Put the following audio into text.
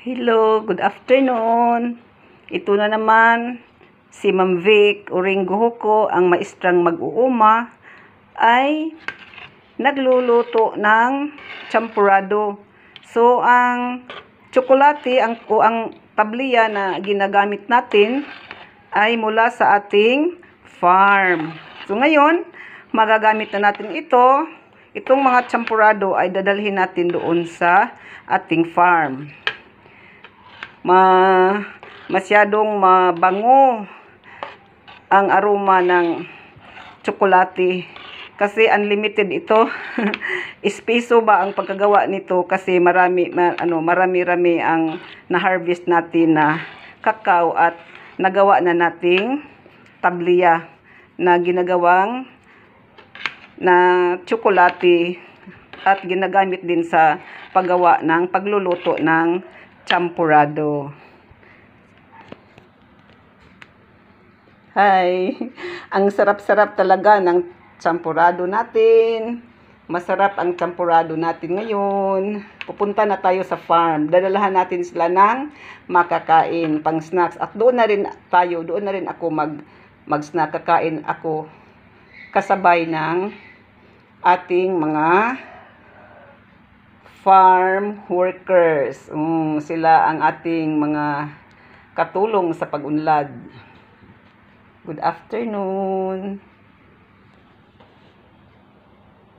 Hello, good afternoon. Ito na naman si Ma'am Vic Uring Guhuko, ang maestrang mag-uuma, ay nagluluto ng champurado. So, ang tsokolate o ang tabliya na ginagamit natin ay mula sa ating farm. So, ngayon, magagamit na natin ito. Itong mga champurado ay dadalhin natin doon sa ating farm. Masyadong mabango ang aroma ng tsokolate kasi unlimited ito. Espeso ba ang pagkagawa nito kasi marami-rami ang na-harvest natin na kakao at nagawa na nating tabliya na ginagawang na tsokolate at ginagamit din sa paggawa ng pagluluto ng champurado. Hi! Ang sarap-sarap talaga ng champurado natin. Masarap ang champurado natin ngayon. Pupunta na tayo sa farm. Dadalahan natin sila ng makakain, pang snacks. At doon na rin ako mag-snack. Kakain ako kasabay ng ating mga farm workers. Sila ang ating mga katulong sa pag-unlad. Good afternoon.